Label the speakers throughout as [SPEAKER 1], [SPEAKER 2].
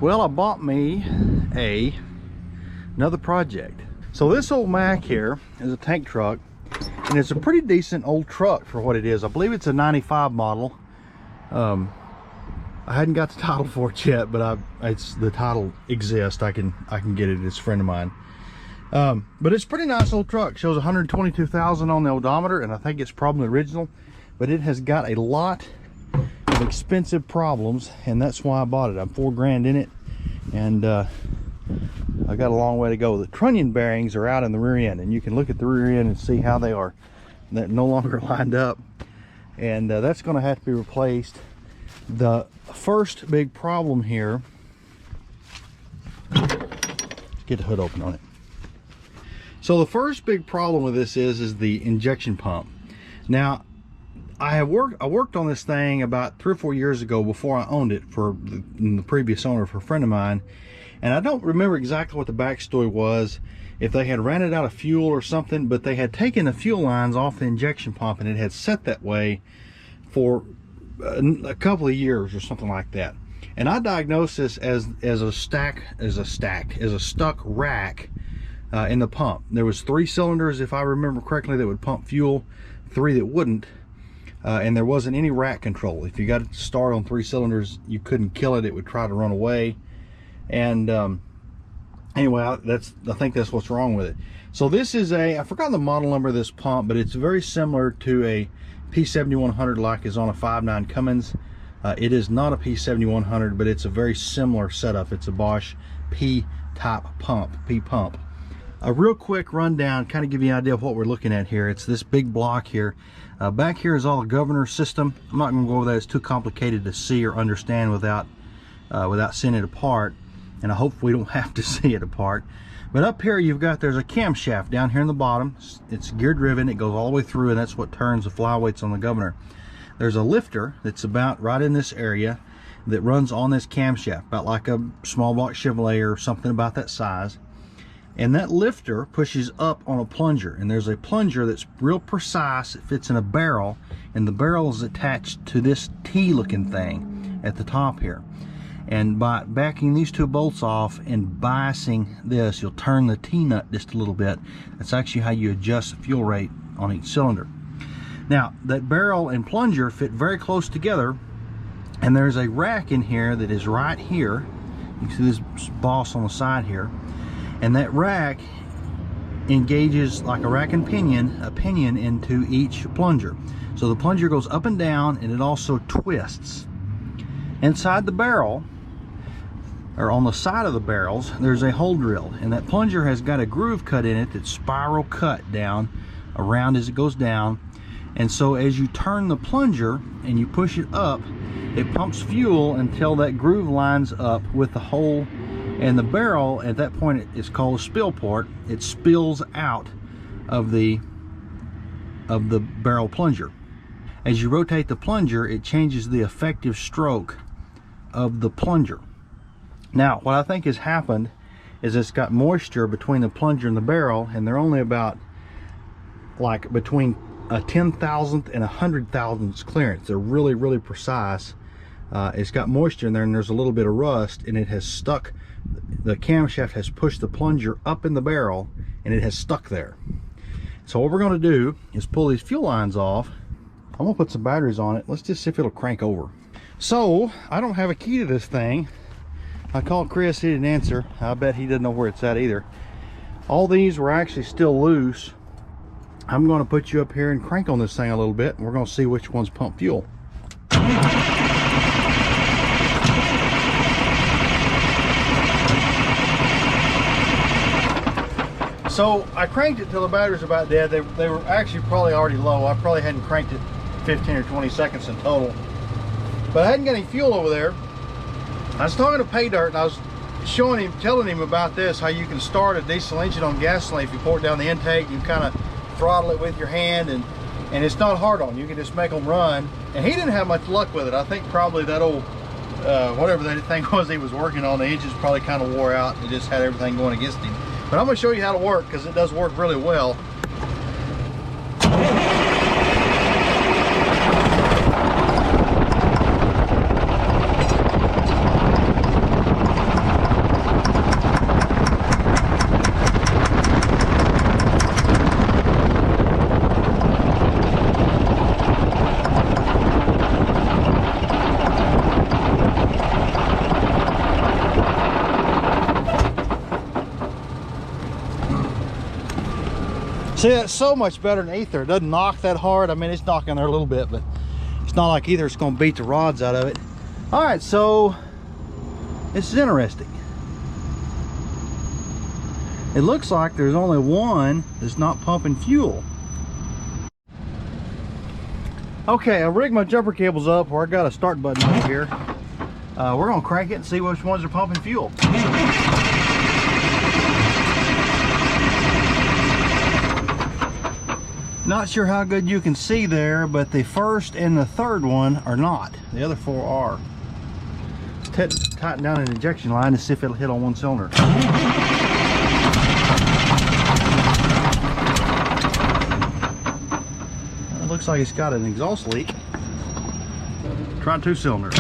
[SPEAKER 1] Well, I bought me another project. So this old Mack here is a tank truck, and it's a pretty decent old truck for what it is. I believe it's a 95 model. I hadn't got the title for it yet, but the title exists. I can get it. It's a friend of mine. But it's a pretty nice old truck. Shows 122,000 on the odometer, and I think it's probably original, but it has got a lot of expensive problems, and that's why I bought it. I'm $4 grand in it, and I got a long way to go. The trunnion bearings are out in the rear end, and you can look at the rear end and see how they're no longer lined up, and that's going to have to be replaced. The first big problem here, let's get the hood open on it. So the first big problem with this is the injection pump. Now, I worked on this thing about 3 or 4 years ago before I owned it for the previous owner, for a friend of mine, and I don't remember exactly what the backstory was, if they had ran it out of fuel or something, but they had taken the fuel lines off the injection pump, and it had set that way for a couple of years or something like that. And I diagnosed this as a stuck rack in the pump. There was 3 cylinders, if I remember correctly, that would pump fuel, 3 that wouldn't. And there wasn't any rack control. If you got it to start on 3 cylinders, you couldn't kill it. It would try to run away. And anyway, I think that's what's wrong with it. So this is I forgot the model number of this pump, but it's very similar to a P7100 like is on a 5.9 Cummins. It is not a P7100, but it's a very similar setup. It's a Bosch P-type pump, P-pump. A real quick rundown, kind of give you an idea of what we're looking at here. It's this big block here. Back here is all the governor system. I'm not going to go over that. It's too complicated to see or understand without seeing it apart, and I hope we don't have to see it apart. But up here there's a camshaft down here in the bottom. It's gear driven. It goes all the way through, and that's what turns the flyweights on the governor. There's a lifter that's about right in this area that runs on this camshaft, about like a small block Chevrolet or something about that size. And that lifter pushes up on a plunger, and there's a plunger that's real precise. It fits in a barrel, and the barrel is attached to this T-looking thing at the top here. And by backing these 2 bolts off and biasing this, you'll turn the T-nut just a little bit. That's actually how you adjust the fuel rate on each cylinder. Now, that barrel and plunger fit very close together, and there's a rack in here that is right here. You can see this boss on the side here. And that rack engages like a rack and a pinion into each plunger. So the plunger goes up and down, and it also twists. Inside the barrel, or on the side of the barrels, there's a hole drill, and that plunger has got a groove cut in it that's spiral cut down around as it goes down. And so as you turn the plunger and you push it up, it pumps fuel until that groove lines up with the hole. And the barrel, at that point, it's called a spill port. It spills out of the barrel plunger. As you rotate the plunger, it changes the effective stroke of the plunger. Now, what I think has happened is it's got moisture between the plunger and the barrel, and they're only about like between a 10,000th and 100,000th clearance. They're really, really precise. It's got moisture in there, and there's a little bit of rust, and it has stuck. The camshaft has pushed the plunger up in the barrel, and it has stuck there. So what we're going to do is pull these fuel lines off. I'm going to put some batteries on it. Let's just see if it'll crank over. So I don't have a key to this thing. I called Chris, he didn't answer. I bet he didn't know where it's at either. All these were actually still loose. I'm going to put you up here and crank on this thing a little bit, and we're going to see which ones pump fuel. So I cranked it till the battery's about dead. They were actually probably already low. I probably hadn't cranked it 15 or 20 seconds in total. But I hadn't got any fuel over there. I was talking to Pay Dirt, and I was telling him about this, how you can start a diesel engine on gasoline. If you pour it down the intake, you kind of throttle it with your hand, and it's not hard on. You can just make them run. And he didn't have much luck with it. I think probably that old, whatever that thing was he was working on, the engine's probably kind of wore out. It just had everything going against him. But I'm going to show you how to work, because it does work really well. See, that's so much better than ether. It doesn't knock that hard. I mean, it's knocking there a little bit, but it's not like ether. It's going to beat the rods out of it. All right, so this is interesting. It looks like there's only one that's not pumping fuel. Okay, I rigged my jumper cables up where I got a start button over here. We're gonna crank it and see which ones are pumping fuel. Not sure how good you can see there, but the first and the third one are not. The other four are. Let's tighten down an injection line to see if it'll hit on one cylinder. It looks like it's got an exhaust leak. Try 2 cylinders.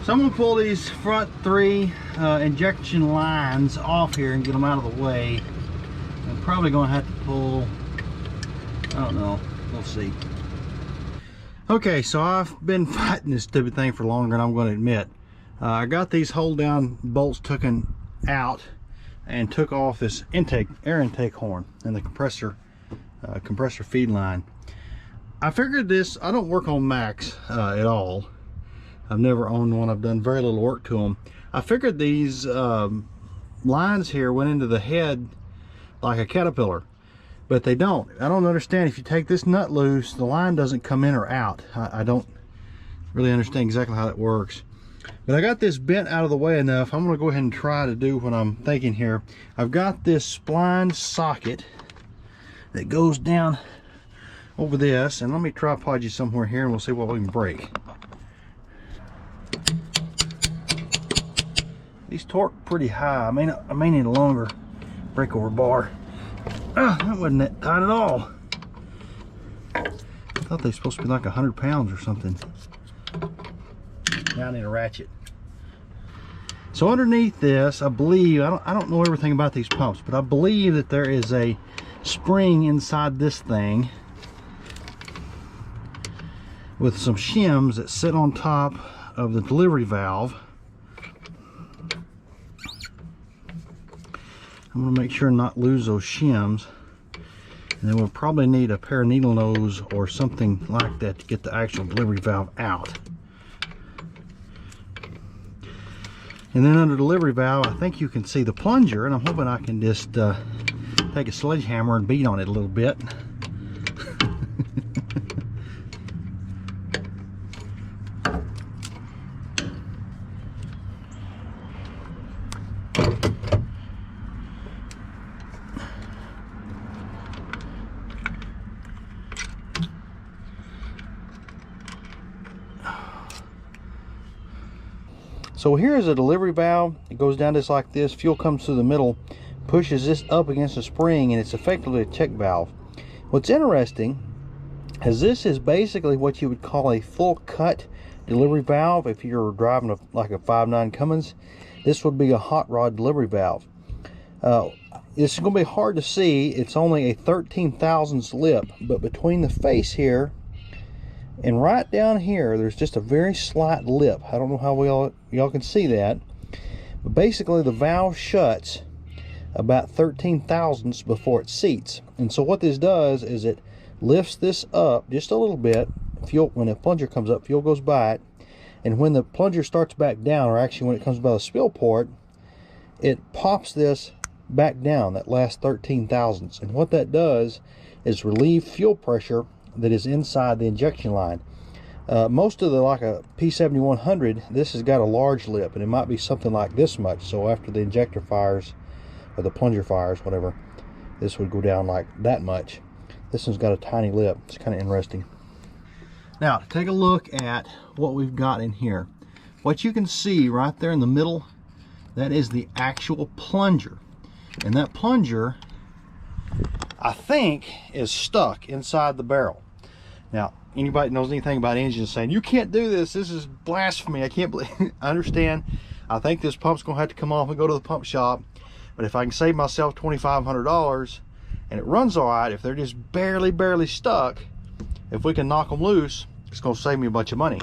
[SPEAKER 1] So I'm going to pull these front 3 injection lines off here and get them out of the way. I'm probably going to have to pull, I don't know, we'll see. Okay, so I've been fighting this stupid thing for longer than I'm going to admit. I got these hold down bolts taken out and took off this air intake horn and the compressor feed line. I figured this, I don't work on Macks at all. I've never owned one. I've done very little work to them. I figured these lines here went into the head like a caterpillar, but they don't. I don't understand. If you take this nut loose, the line doesn't come in or out. I don't really understand exactly how that works. But I got this bent out of the way enough. I'm going to go ahead and try to do what I'm thinking here. I've got this spline socket that goes down over this, and let me tripod you somewhere here and we'll see what we can break. These torque pretty high. I may need a longer breakover bar. That wasn't that tight at all. I thought they were supposed to be like 100 pounds or something. Now I need a ratchet. So underneath this, I believe, I don't know everything about these pumps, but I believe that there is a spring inside this thing with some shims that sit on top of the delivery valve. I'm going to make sure not lose those shims, and then we'll probably need a pair of needle nose or something like that to get the actual delivery valve out. And then under the delivery valve, I think you can see the plunger, and I'm hoping I can just take a sledgehammer and beat on it a little bit. So here's a delivery valve. It goes down just like this. Fuel comes through the middle, pushes this up against the spring, and it's effectively a check valve. What's interesting is this is basically what you would call a full cut delivery valve. If you're driving like a 5.9 Cummins, this would be a hot rod delivery valve. It's going to be hard to see. It's only a 13 thousandths lip, but between the face here and right down here, there's just a very slight lip. I don't know how well y'all can see that, but basically the valve shuts about 13 thousandths before it seats. And so what this does is it lifts this up just a little bit. Fuel, when the plunger comes up, fuel goes by it, and when the plunger starts back down, or actually when it comes by the spill port, it pops this back down, that last 13 thousandths. And what that does is relieve fuel pressure that is inside the injection line. Most of the, like a P7100, this has got a large lip, and it might be something like this much. So after the injector fires, or the plunger fires, whatever, this would go down like that much. This one's got a tiny lip. It's kind of interesting. Now, to take a look at what we've got in here. What you can see right there in the middle, that is the actual plunger. And that plunger, I think, is stuck inside the barrel. Now, anybody that knows anything about engines saying, you can't do this, this is blasphemy, I can't believe. I understand. I think this pump's gonna have to come off and go to the pump shop, but if I can save myself $2,500 and it runs all right, if they're just barely stuck, if we can knock them loose, it's gonna save me a bunch of money.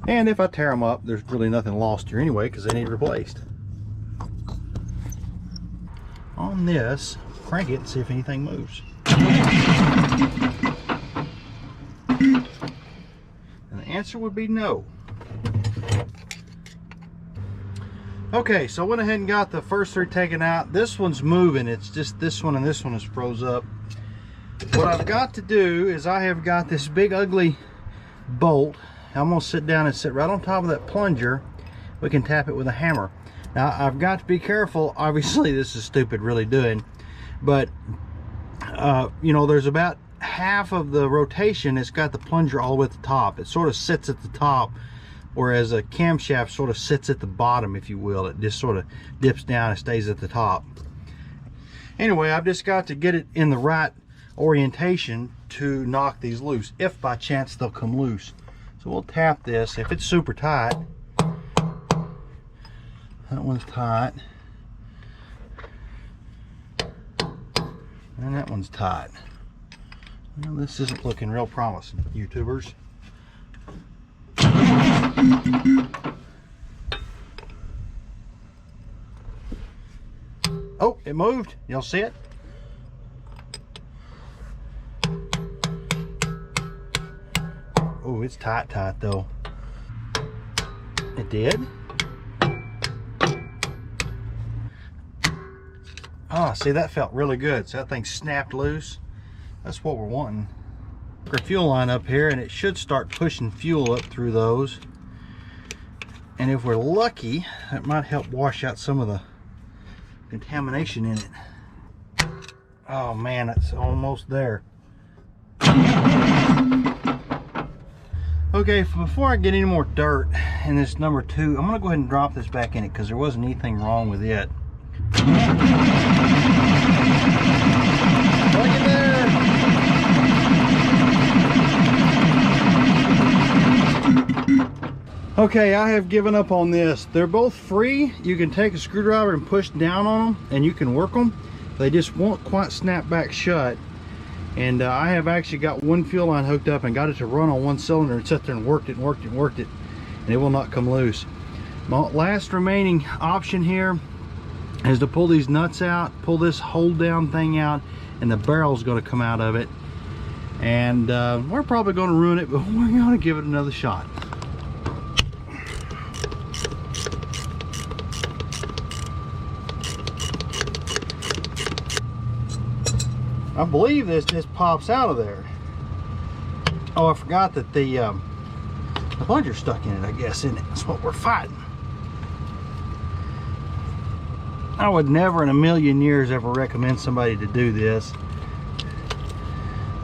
[SPEAKER 1] And if I tear them up, there's really nothing lost here anyway, because they need replaced. On this, crank it and see if anything moves. And the answer would be no. Okay, so I went ahead and got the first three taken out. This one's moving. It's just this one and this one is froze up. What I've got to do is I have got this big ugly bolt. I'm gonna sit down and sit right on top of that plunger. We can tap it with a hammer. Now I've got to be careful. Obviously this is stupid really doing, but you know, there's about half of the rotation. It's got the plunger all the way at the top. It sort of sits at the top, whereas a camshaft sort of sits at the bottom, if you will. It just sort of dips down and stays at the top. Anyway, I've just got to get it in the right orientation to knock these loose, if by chance they'll come loose. So we'll tap this. If it's super tight, that one's tight, and that one's tight. Well, this isn't looking real promising, YouTubers. Oh, it moved. Y'all see it? Oh, it's tight though. It did. Ah, see, that felt really good. So that thing snapped loose. That's what we're wanting. Our fuel line up here, and it should start pushing fuel up through those. And if we're lucky, that might help wash out some of the contamination in it. Oh man, it's almost there. Okay, before I get any more dirt in this number 2, I'm gonna go ahead and drop this back in it because there wasn't anything wrong with it. Look at there. Okay, I have given up on this. They're both free. You can take a screwdriver and push down on them and you can work them. They just won't quite snap back shut. And I have actually got one fuel line hooked up and got it to run on one cylinder and sat there and worked it, and it will not come loose. My last remaining option here is to pull these nuts out, pull this hold down thing out, and the barrel's going to come out of it. And we're probably going to ruin it, but we're going to give it another shot. I believe this just pops out of there. Oh, I forgot that the plunger's stuck in it, I guess, isn't it? That's what we're fighting. I would never in a million years ever recommend somebody to do this.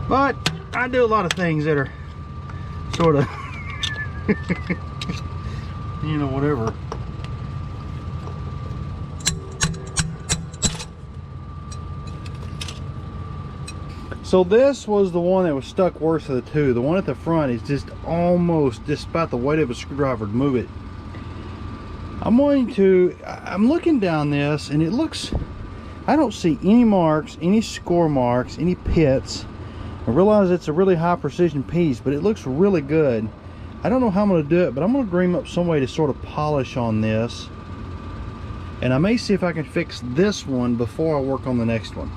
[SPEAKER 1] But I do a lot of things that are sort of, you know, whatever. So this was the one that was stuck worse of the two. The one at the front is just almost just about the weight of a screwdriver to move it. I'm looking down this and it looks, I don't see any marks, any score marks, any pits. I realize it's a really high precision piece, but it looks really good. I don't know how I'm going to do it, but I'm going to dream up some way to sort of polish on this. And I may see if I can fix this one before I work on the next one.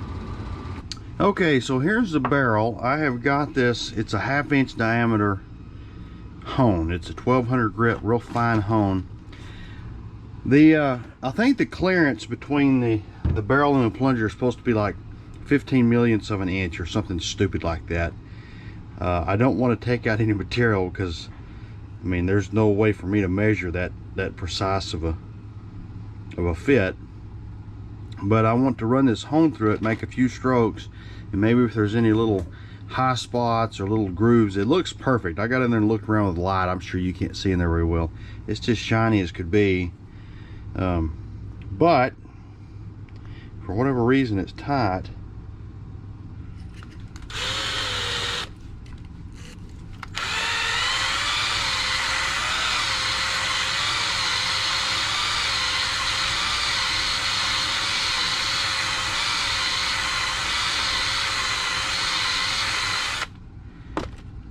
[SPEAKER 1] Okay, so here's the barrel. I have got this, it's a 1/2 inch diameter hone. It's a 1200 grit, real fine hone. I think the clearance between the barrel and the plunger is supposed to be like 15 millionths of an inch or something stupid like that. I don't want to take out any material because, I mean, there's no way for me to measure that precise of a fit. But I want to run this hone through it, make a few strokes, and maybe if there's any little high spots or little grooves, it looks perfect. I got in there and looked around with light. I'm sure you can't see in there very well. It's just shiny as could be. But for whatever reason it's tight.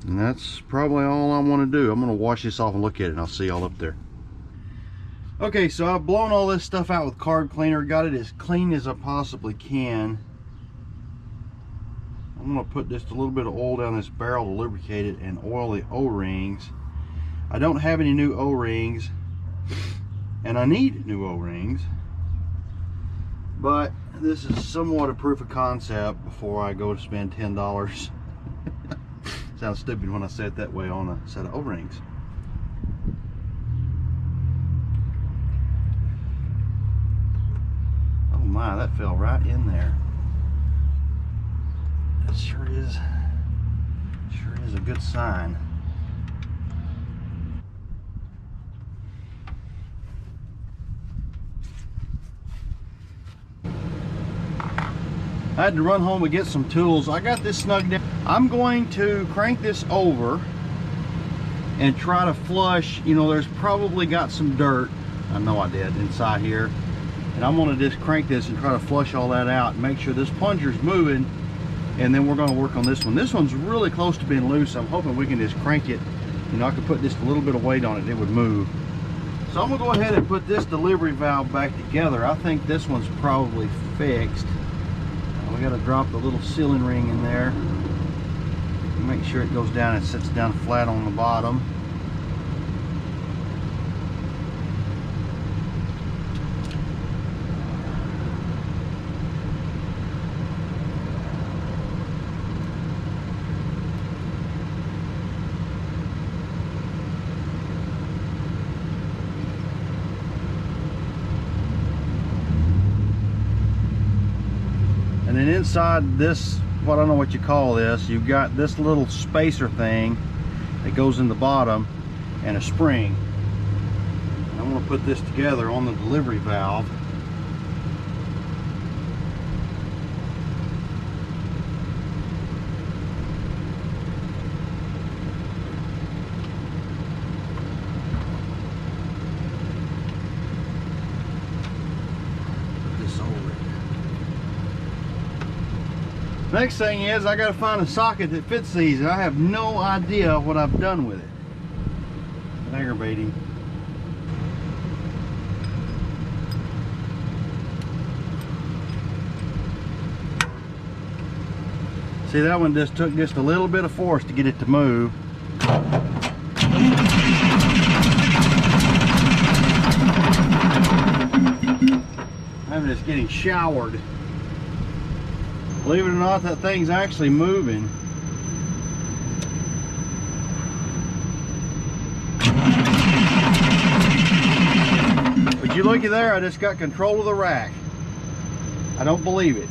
[SPEAKER 1] And that's probably all I want to do. I'm going to wash this off and look at it, and I'll see y'all up there. Okay, so I've blown all this stuff out with carb cleaner, got it as clean as I possibly can. I'm going to put just a little bit of oil down this barrel to lubricate it and oil the O-rings. I don't have any new O-rings, and I need new O-rings, but this is somewhat a proof of concept before I go to spend $10. Sounds stupid when I say it that way on a set of O-rings. Oh my, that fell right in there. That sure is a good sign. I had to run home and get some tools. I got this snug down. I'm going to crank this over and try to flush. You know, there's probably got some dirt, I know I did, inside here. And I'm gonna just crank this and try to flush all that out and make sure this plunger's moving, and then we're gonna work on this one. This one's really close to being loose. I'm hoping we can just crank it. You know, I could put just a little bit of weight on it, it would move. So I'm gonna go ahead and put this delivery valve back together. I think this one's probably fixed. We got to drop the little sealing ring in there. Make sure it goes down and sits down flat on the bottom. And then inside this, well, I don't know what you call this, you've got this little spacer thing that goes in the bottom and a spring. And I'm going to put this together on the delivery valve. Put this over it. Next thing is I got to find a socket that fits these, and I have no idea what I've done with it. It's aggravating. See, that one just took just a little bit of force to get it to move. I'm just getting showered. Believe it or not, that thing's actually moving. But you looky there, I just got control of the rack. I don't believe it.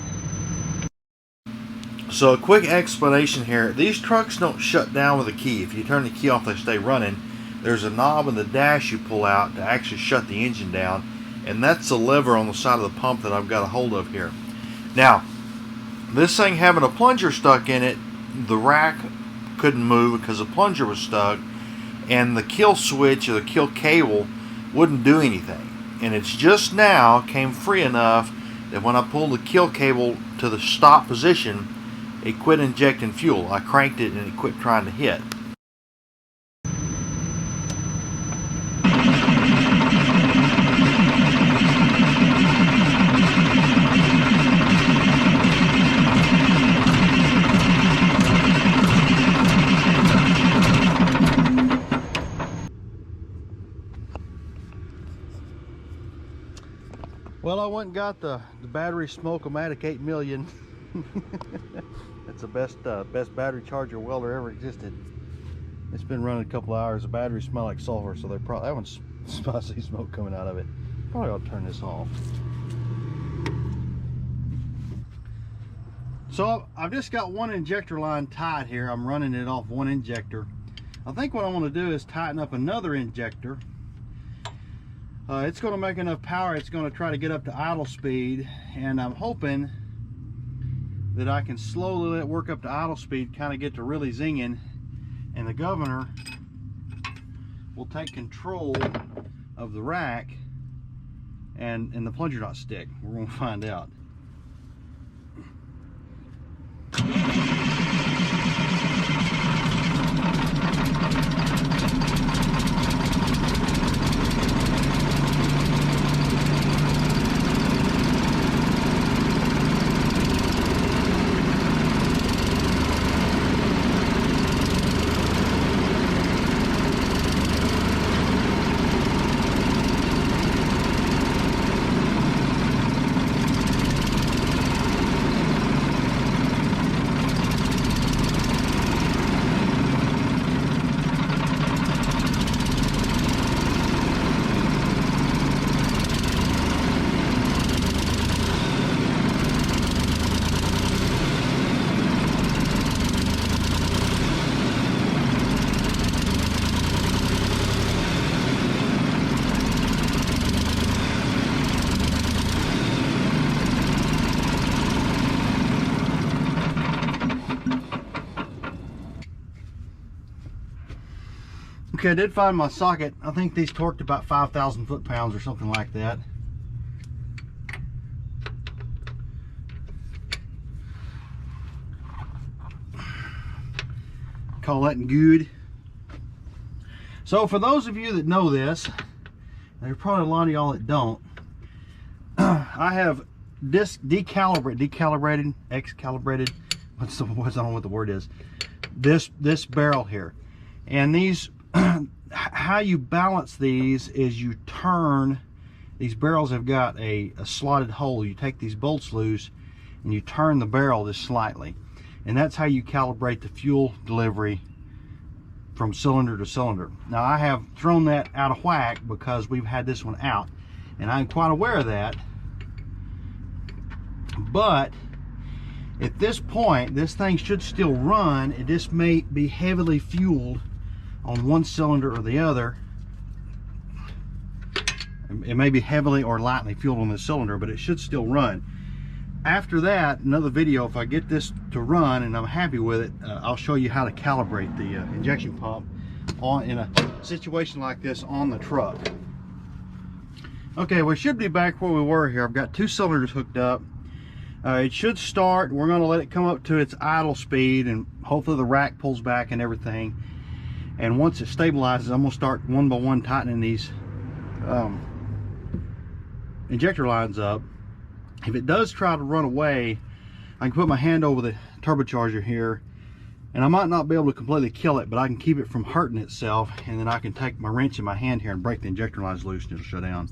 [SPEAKER 1] So a quick explanation here. These trucks don't shut down with a key. If you turn the key off, they stay running. There's a knob in the dash you pull out to actually shut the engine down. And that's the lever on the side of the pump that I've got a hold of here. Now, this thing having a plunger stuck in it, the rack couldn't move because the plunger was stuck, and the kill switch or the kill cable wouldn't do anything. And it's just now came free enough that when I pulled the kill cable to the stop position, it quit injecting fuel. I cranked it and it quit trying to hit. Well, I went and got the battery Smoke-O-Matic 8 million. That's the best battery charger welder ever existed. It's been running a couple hours. The batteries smell like sulfur, so they're probably, that one's spicy smoke coming out of it. Probably ought to turn this off. So I've just got one injector line tied here. I'm running it off one injector. I think what I want to do is tighten up another injector. It's going to make enough power. It's going to try to get up to idle speed, and I'm hoping that I can slowly let it work up to idle speed, kind of get to really zinging, and the governor will take control of the rack and the plunger not stick. We're going to find out. Okay, I did find my socket. I think these torqued about 5,000 foot-pounds or something like that. Call that good. So for those of you that know this, there's probably a lot of y'all that don't. I have decalibrated, excalibrated. I don't know what the word is. This barrel here, and these. How you balance these is you turn. These barrels have got a slotted hole. You take these bolts loose and you turn the barrel just slightly, and that's how you calibrate the fuel delivery from cylinder to cylinder. Now I have thrown that out of whack because we've had this one out, and I'm quite aware of that. But at this point, this thing should still run. It just may be heavily fueled on one cylinder or the other. It may be heavily or lightly fueled on this cylinder, but it should still run. After that, another video, if I get this to run and I'm happy with it, I'll show you how to calibrate the injection pump in a situation like this on the truck. Okay, we should be back where we were here. I've got two cylinders hooked up. It should start. We're going to let it come up to its idle speed, and hopefully the rack pulls back and everything. And once it stabilizes, I'm going to start one by one tightening these injector lines up. If it does try to run away, I can put my hand over the turbocharger here, and I might not be able to completely kill it, but I can keep it from hurting itself, and then I can take my wrench in my hand here and break the injector lines loose, and it'll shut down.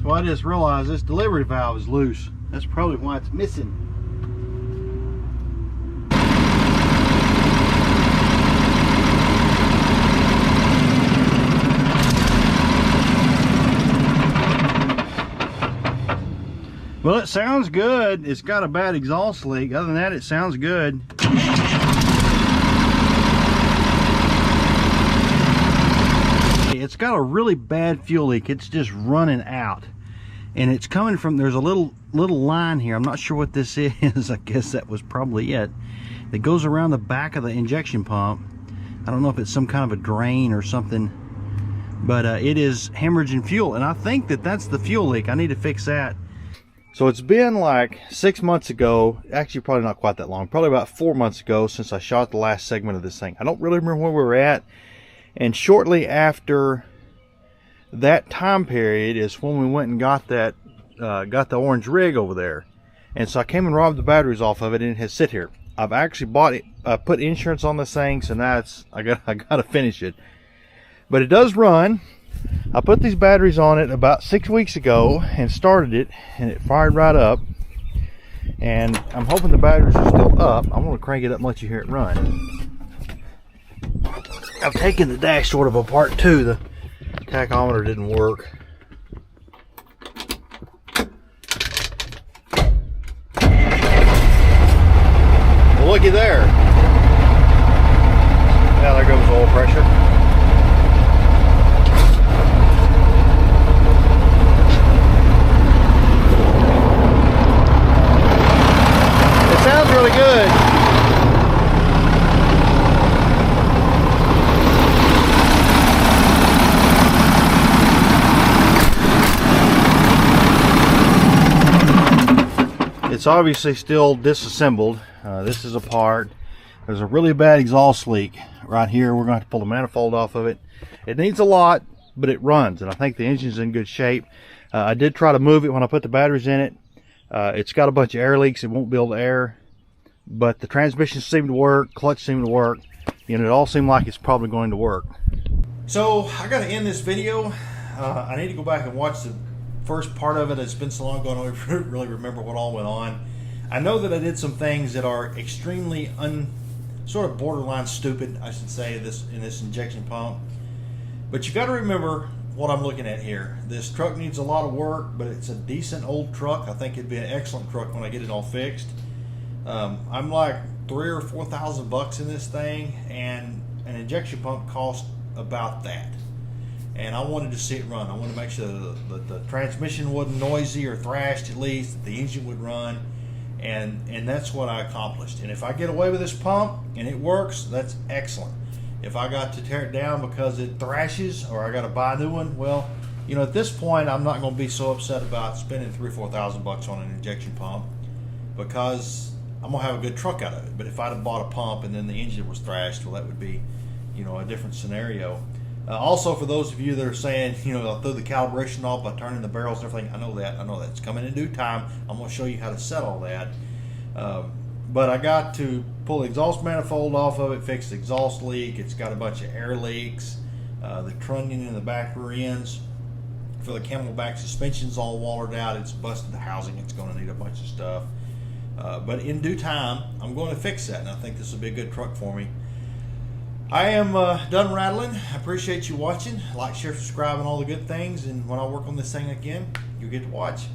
[SPEAKER 1] I just realized this delivery valve is loose. That's probably why it's missing. Well, it sounds good. It's got a bad exhaust leak. Other than that, it sounds good. It's got a really bad fuel leak. It's just running out. And it's coming from, there's a little line here. I'm not sure what this is. I guess that was probably it. That goes around the back of the injection pump. I don't know if it's some kind of a drain or something, but it is hemorrhaging fuel. And I think that that's the fuel leak. I need to fix that. So it's been like 6 months ago, actually probably not quite that long, probably about 4 months ago since I shot the last segment of this thing. I don't really remember where we were at. And shortly after that time period is when we went and got that, got the orange rig over there. And so I came and robbed the batteries off of it, and it has sit here. I've actually bought it, put insurance on this thing, so now it's, I gotta finish it. but it does run. I put these batteries on it about 6 weeks ago and started it, and it fired right up. And I'm hoping the batteries are still up. I'm going to crank it up and let you hear it run. I've taken the dash sort of apart too. The tachometer didn't work. Well, looky there. Now there goes oil pressure. It sounds really good. It's obviously still disassembled. This is apart. There's a really bad exhaust leak right here. We're going to have to pull the manifold off of it. It needs a lot, but it runs, and I think the engine's in good shape. I did try to move it when I put the batteries in it. It's got a bunch of air leaks. It won't build air, but the transmission seemed to work, clutch seemed to work. You know, it all seemed like it's probably going to work. So I got to end this video. I need to go back and watch the first part of it. It's been so long ago, I don't really remember what all went on. I know that I did some things that are extremely sort of borderline stupid, I should say, in this injection pump. But you got to remember what I'm looking at here. This truck needs a lot of work, but it's a decent old truck. I think it'd be an excellent truck when I get it all fixed. I'm like $3,000 or $4,000 in this thing, and an injection pump costs about that. And I wanted to see it run. I wanted to make sure that the transmission wasn't noisy or thrashed, at least that the engine would run. And that's what I accomplished. And if I get away with this pump and it works, that's excellent. If I got to tear it down because it thrashes or I got to buy a new one, well, you know, at this point I'm not going to be so upset about spending $3,000 or $4,000 on an injection pump, because I'm going to have a good truck out of it. But if I'd have bought a pump and then the engine was thrashed, well, that would be, you know, a different scenario. Also, for those of you that are saying, you know, I'll throw the calibration off by turning the barrels and everything, I know that. It's coming in due time. I'm going to show you how to set all that. But I got to pull the exhaust manifold off of it, fix the exhaust leak. It's got a bunch of air leaks. The trunnion in the back rear ends for the Camelback suspension's all wallered out. It's busted the housing. It's going to need a bunch of stuff. But in due time, I'm going to fix that, and I think this will be a good truck for me. I am done rattling. I appreciate you watching. Like, share, subscribe, and all the good things. And when I work on this thing again, you get to watch.